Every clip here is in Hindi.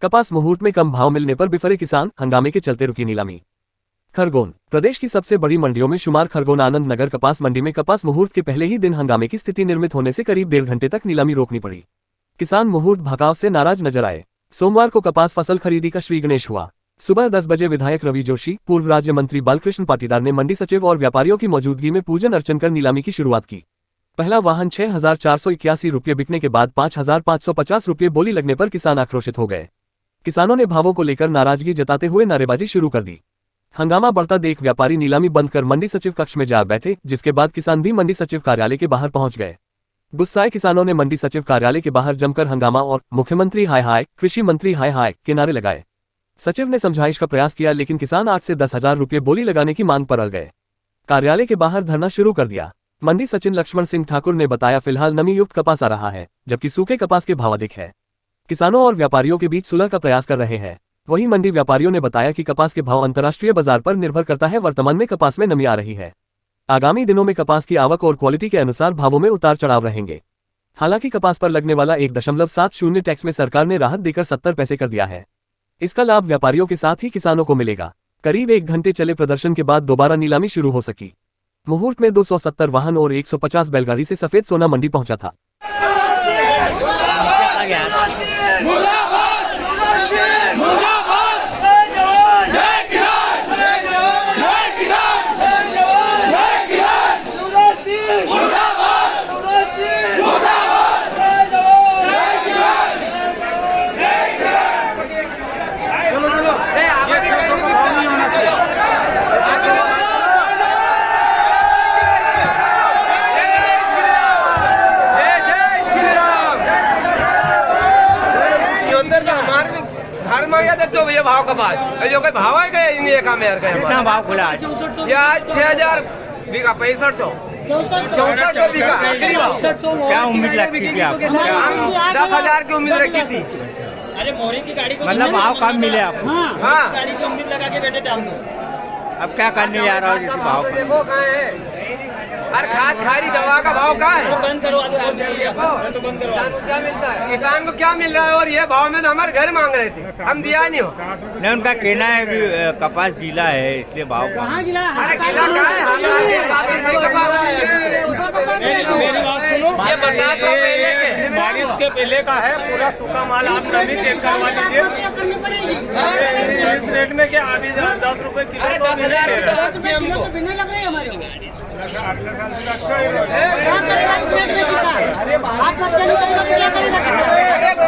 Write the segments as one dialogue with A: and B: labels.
A: कपास मुहूर्त में कम भाव मिलने पर बिफरे किसान, हंगामे के चलते रुकी नीलामी। खरगोन। प्रदेश की सबसे बड़ी मंडियों में शुमार खरगोन आनंद नगर कपास मंडी में कपास मुहूर्त के पहले ही दिन हंगामे की स्थिति निर्मित होने से करीब 1.5 घंटे तक नीलामी रोकनी पड़ी। किसान मुहूर्त भगाव से नाराज नजर आए। सोमवार को कपास फसल खरीदी का श्री गणेश हुआ। सुबह 10 बजे विधायक रवि जोशी, पूर्व राज्य मंत्री बालकृष्ण पाटीदार ने मंडी सचिव और व्यापारियों की मौजूदगी में पूजन अर्चन कर नीलामी की शुरुआत की। पहला वाहन 6,481 रुपये बिकने के बाद 5,550 रुपये बोली लगने पर किसान आक्रोशित हो गए। किसानों ने भावों को लेकर नाराजगी जताते हुए नारेबाजी शुरू कर दी। हंगामा बढ़ता देख व्यापारी नीलामी बंद कर मंडी सचिव कक्ष में जा बैठे, जिसके बाद किसान भी मंडी सचिव कार्यालय के बाहर पहुंच गए। गुस्साए किसानों ने मंडी सचिव कार्यालय के बाहर जमकर हंगामा और मुख्यमंत्री हाय हाय, कृषि मंत्री हाय हाय के नारे लगाए। सचिव ने समझाइश का प्रयास किया, लेकिन किसान 8 से 10,000 रुपये बोली लगाने की मांग पर अड़ गए। कार्यालय के बाहर धरना शुरू कर दिया। मंडी सचिव लक्ष्मण सिंह ठाकुर ने बताया, फिलहाल नमी युक्त कपास आ रहा है, जबकि सूखे कपास के भाव अधिक है। किसानों और व्यापारियों के बीच सुलह का प्रयास कर रहे हैं। वहीं मंडी व्यापारियों ने बताया कि कपास के भाव अंतर्राष्ट्रीय बाजार पर निर्भर करता है। वर्तमान में कपास में नमी आ रही है। आगामी दिनों में कपास की आवक और क्वालिटी के अनुसार भावों में उतार चढ़ाव रहेंगे। हालांकि कपास पर लगने वाला 1.70 टैक्स में सरकार ने राहत देकर 70 पैसे कर दिया है। इसका लाभ व्यापारियों के साथ ही किसानों को मिलेगा। करीब 1 घंटे चले प्रदर्शन के बाद दोबारा नीलामी शुरू हो सकी। मुहूर्त में 270 वाहन और 150 बैलगाड़ी से सफेद सोना मंडी पहुंचा था।
B: घर में या दो भैया भाव कपास जो कोई भाव है क्या इन एक में कितना भाव खुला है? ये आज 6,000 बीघा 6500 6400 बीघा। क्या उम्मीद लगती थी आपको? 10,000 की उम्मीद रखी थी।
C: अरे मोहरी की गाड़ी को
B: मतलब भाव कम मिले आपको? हाँ,
C: गाड़ी की उम्मीद लगा के बैठे थे हम तो।
B: अब क्या करने जा रहा हो? भाव देखो कहाँ है। हर खाद खारी दवा का भाव कहाँ है?
C: बंद करो, तो बंद करो।
B: क्या मिलता है किसान को? क्या मिल रहा है? और ये भाव में तो हमारे घर मांग रहे थे, हम दिया नहीं हो।
D: नहीं, उनका कहना है कि कपास गीला है इसलिए भाव
C: कहाँ गिला है?
B: अरे गीला कहाँ है?
C: मेरी बात सुनो,
B: ये बरसात का पहले के
E: बारिश के पहले का है। पूरा सूखा माल आप नमी चेक करवा लीजिए। इस रेट में क्या अभी 10 रुपए किलो?
B: 10,000
C: बिना लग रहे हमारे।
E: अच्छा ही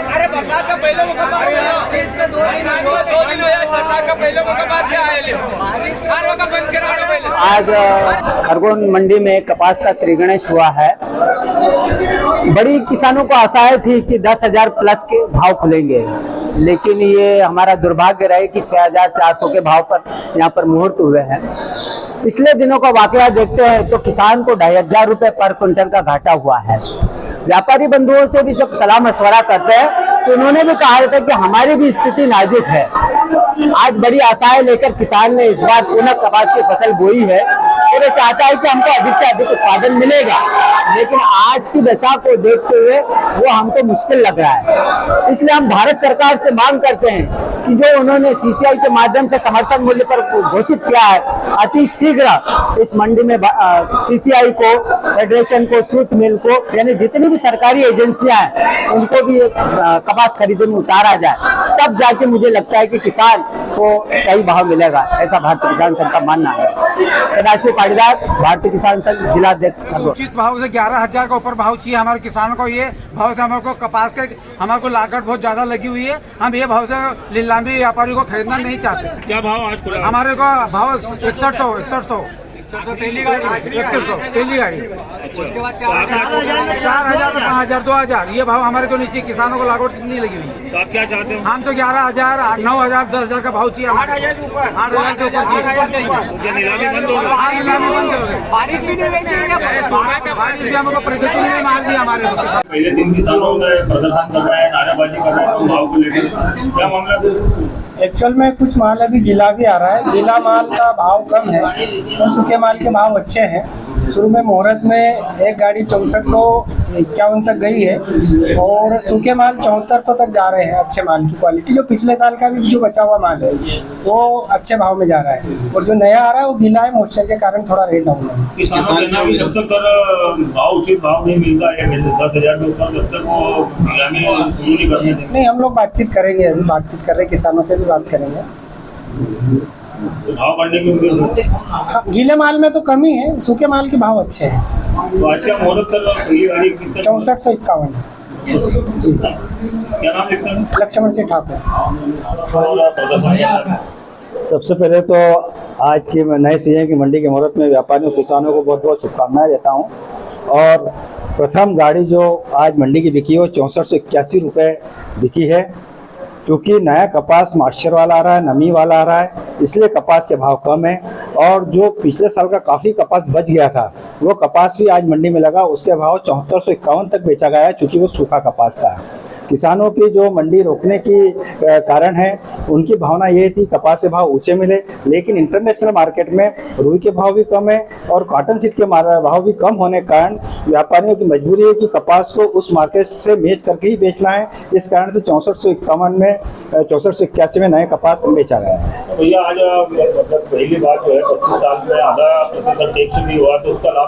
B: अरे बरसात का पहले वो कपास 2 दिन हो जाए। बरसात का पहले वो कपास से आए बंद करा पहले।
F: आज खरगोन मंडी में कपास का श्री गणेश हुआ है। बड़ी किसानों को आशाएं थी कि 10,000 प्लस के भाव खुलेंगे, लेकिन ये हमारा दुर्भाग्य रहे कि 6,400 के भाव पर यहाँ पर मुहूर्त हुए हैं। पिछले दिनों का वाकया देखते हैं तो किसान को 2,500 रुपये पर क्विंटल का घाटा हुआ है। व्यापारी बंधुओं से भी जब सलाह मशवरा करते हैं तो उन्होंने भी कहा था कि हमारी भी स्थिति नाजुक है। आज बड़ी आशाएं लेकर किसान ने इस बार पुनः कपास की फसल बोई है और ये चाहता है कि हमको अधिक से अधिक उत्पादन मिलेगा, लेकिन आज की दशा को देखते हुए वो हमको मुश्किल लग रहा है। इसलिए हम भारत सरकार से मांग करते हैं कि जो उन्होंने सीसीआई के माध्यम से समर्थन मूल्य पर घोषित किया है, अति शीघ्र इस मंडी में सीसीआई को, फेडरेशन को, सूत मिल को, यानी जितनी भी सरकारी एजेंसियां हैं उनको भी कपास खरीदने में उतारा जाए, तब जाके मुझे लगता है कि किसान को सही भाव मिलेगा। ऐसा भारतीय किसान संघ का मानना है। सदाशिव पाटीदार, भारतीय किसान संघ, जिलाध्यक्ष खरगोन।
G: उचित भाव से 11,000 का ऊपर भाव चाहिए हमारे किसानों को। ये भाव से हमारे को कपास के हमारे को लागत बहुत ज्यादा लगी हुई है। हम ये भाव से नीलामी व्यापारी को खरीदना नहीं चाहते।
E: क्या भाव आज खुला?
G: हमारे को भाव 6100 पहली गाड़ी 100 पहली गाड़ी। उसके बाद 4,000 तो 5,000 2,000 ये भाव हमारे को नीचे। किसानों को लागत कितनी लगी हुई है?
E: तो आप क्या चाहते हो?
G: हम तो 11,000 9,000 10,000 का भाव चाहिए। 8,000 से ऊपर 8,000 से ऊपर चाहिए।
E: नीलामी बंद हो गई?
G: नीलामी बंद हो गई। बारिश भी हमको प्रतिकूल नहीं मार दिया हमारे।
E: पहले दिन किसानों ने प्रदर्शन कर रहे हैं, नारेबाजी कर रहे हैं भाव को लेकर, क्या मामला?
H: एक्चुअल में कुछ माल अभी गीला भी आ रहा है। गीला माल का भाव कम है और सूखे सूखे माल के भाव अच्छे हैं। शुरू में मुहूर्त में एक गाड़ी 6451 तक गई है और सूखे माल 7400 तक जा रहे हैं। अच्छे माल की क्वालिटी जो पिछले साल का भी जो बचा हुआ माल है वो अच्छे भाव में जा रहा है, और जो नया आ रहा है वो गीला है, मॉइस्चर के कारण थोड़ा रेट डाउन है।
E: किसानों को कहना है कि जब तक सर भाव उचित भाव नहीं मिलता है 10,000 के ऊपर, जब तक वो नीलामी शुरू नहीं करने देंगे।
H: नहीं, हम लोग बातचीत करेंगे, अभी बातचीत कर रहे हैं, किसानों से भी बात करेंगे।
E: तो भाव बढ़ने की उम्मीद है।
H: हाँ, गीले माल में तो कमी है, सूखे माल के भाव अच्छे हैं।
E: तो आज का मुहूर्त सर पहली गाड़ी कितने?
H: 6451 जी।
E: क्या नाम लिखते हैं?
H: लक्ष्मण सिंह ठाकुर।
I: सबसे पहले तो आज की नए सीजन की मंडी के मुहूर्त में व्यापारियों किसानों को बहुत बहुत शुभकामनाएं देता हूं। और प्रथम गाड़ी जो आज मंडी की बिकी है वो 6481 रुपये बिकी है। क्योंकि नया कपास मॉइस्चर वाला आ रहा है, नमी वाला आ रहा है, इसलिए कपास के भाव कम है। और जो पिछले साल का काफ़ी कपास बच गया था वो कपास भी आज मंडी में लगा, उसके भाव 7451 तक बेचा गया है, क्योंकि वो सूखा कपास था। किसानों की जो मंडी रोकने की कारण है, उनकी भावना ये थी कपास के भाव ऊंचे मिले, लेकिन इंटरनेशनल मार्केट में रुई के भाव भी कम है और कॉटन सीड के भाव भी कम होने के कारण व्यापारियों की मजबूरी है कि कपास को उस मार्केट से मैच करके ही बेचना है। इस कारण से 6451 में 6481 में नए कपास बेचा गया है।
E: भैया आज मतलब पहली बात जो है 25 साल में आधा प्रतिशत टैक्स भी हुआ, तो उसका लाभ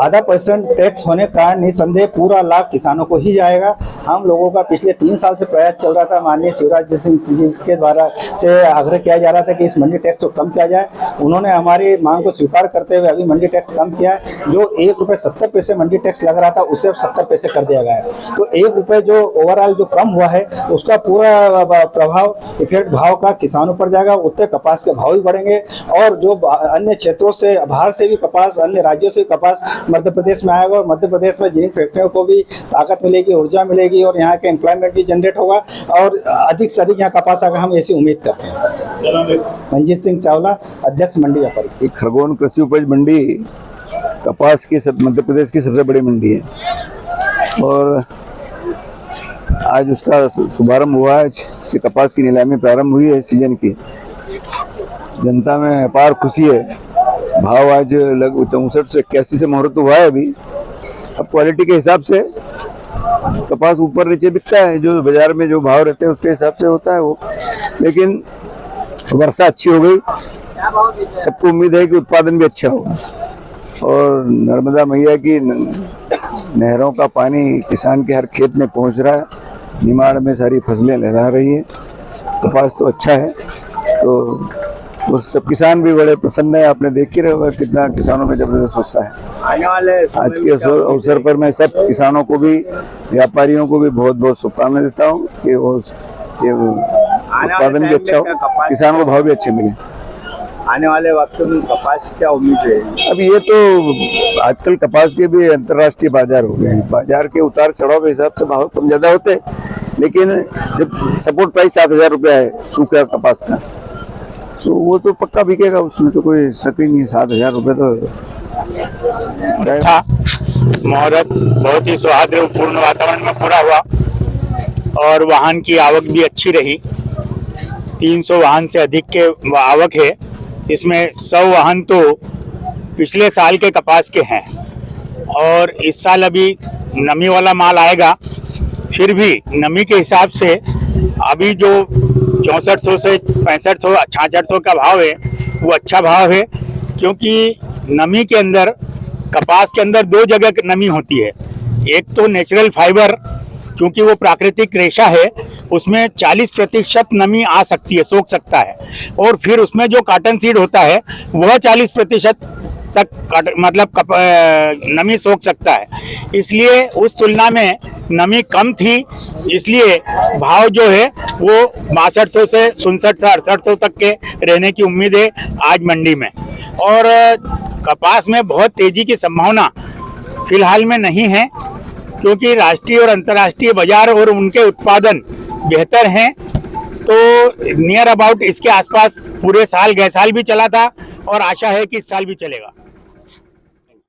I: आधा % टैक्स होने के कारण निसंदेह पूरा लाभ किसानों को ही जाएगा। हम लोगों का पिछले 3 साल से प्रयास चल रहा था, माननीय शिवराज सिंह जी के द्वारा से आग्रह किया जा रहा था कि इस मंडी टैक्स को कम किया जाए। उन्होंने हमारी मांग को स्वीकार करते हुए अभी मंडी टैक्स कम किया है। जो ₹1.70 मंडी टैक्स लग रहा था उसे अब 70 पैसे कर दिया गया है। तो ₹1 जो ओवरऑल जो कम हुआ है उसका पूरा प्रभाव इफेक्ट भाव का किसानों पर जाएगा। उतने कपास के भाव भी बढ़ेंगे और जो अन्य क्षेत्रों से बाहर से भी कपास, अन्य राज्यों से कपास मध्य प्रदेश में आएगा और मध्य प्रदेश में जिन फैक्ट्रियों को भी ताकत मिलेगी, ऊर्जा मिलेगी और यहाँ के एम्प्लॉयमेंट भी जनरेट होगा और अधिक से अधिक यहाँ कपास आएगा, हम ऐसी उम्मीद करते हैं। मंजीत सिंह चावला, अध्यक्ष मंडी व्यापारी।
J: खरगोन कृषि उपज मंडी कपास की मध्य प्रदेश की सबसे बड़ी मंडी है और आज उसका शुभारंभ हुआ है। से कपास की नीलामी प्रारंभ हुई है सीजन की। जनता में अपार खुशी है। भाव आज लगभग 64 से 81 से मुहूर्त हुआ है अभी। अब क्वालिटी के हिसाब से कपास ऊपर नीचे बिकता है, जो बाजार में जो भाव रहते हैं उसके हिसाब से होता है वो। लेकिन वर्षा अच्छी हो गई, सबको उम्मीद है कि उत्पादन भी अच्छा होगा और नर्मदा मैया की नहरों का पानी किसान के हर खेत में पहुंच रहा है। निमाड़ में सारी फसलें लहरा रही है। कपास तो अच्छा है, तो वो सब किसान भी बड़े प्रसन्न है। आपने देख ही रहा कितना किसानों में जबरदस्त उत्साह है। आज के अवसर पर मैं सब किसानों को भी, व्यापारियों को भी बहुत बहुत शुभकामनाएं देता हूँ कि वो उत्पादन भी अच्छा हो, किसानों को भाव भी अच्छे मिले।
D: आने वाले वक्त में कपास की क्या उम्मीद है?
J: अब ये तो आजकल कपास के भी अंतर्राष्ट्रीय बाजार हो गए हैं। बाजार के उतार चढ़ाव के हिसाब से भाव कम ज्यादा होते हैं, लेकिन जब सपोर्ट प्राइस 7,000 रुपया है सूखा कपास का, तो वो तो पक्का बिकेगा, उसमें तो कोई शक ही नहीं है। 7,000 रुपये तो
K: था। मुहूर्त बहुत ही सौहार्दपूर्ण वातावरण में पूरा हुआ और वाहन की आवक भी अच्छी रही। 300 वाहन से अधिक के आवक है। इसमें 100 वाहन तो पिछले साल के कपास के हैं और इस साल अभी नमी वाला माल आएगा। फिर भी नमी के हिसाब से अभी जो 6400 से 6500 6600 का भाव है वो अच्छा भाव है, क्योंकि नमी के अंदर, कपास के अंदर 2 जगह नमी होती है। एक तो नेचुरल फाइबर, क्योंकि वो प्राकृतिक रेशा है, उसमें 40% नमी आ सकती है, सोख सकता है। और फिर उसमें जो कॉटन सीड होता है वह 40% तक नमी सोख सकता है। इसलिए उस तुलना में नमी कम थी, इसलिए भाव जो है वो 6200 से 6700 से 6800 तक के रहने की उम्मीद है आज मंडी में। और कपास में बहुत तेजी की संभावना फिलहाल में नहीं है, क्योंकि राष्ट्रीय और अंतर्राष्ट्रीय बाजार और उनके उत्पादन बेहतर हैं। तो नियर अबाउट इसके आसपास पूरे साल, गए साल भी चला था और आशा है कि इस साल भी चलेगा।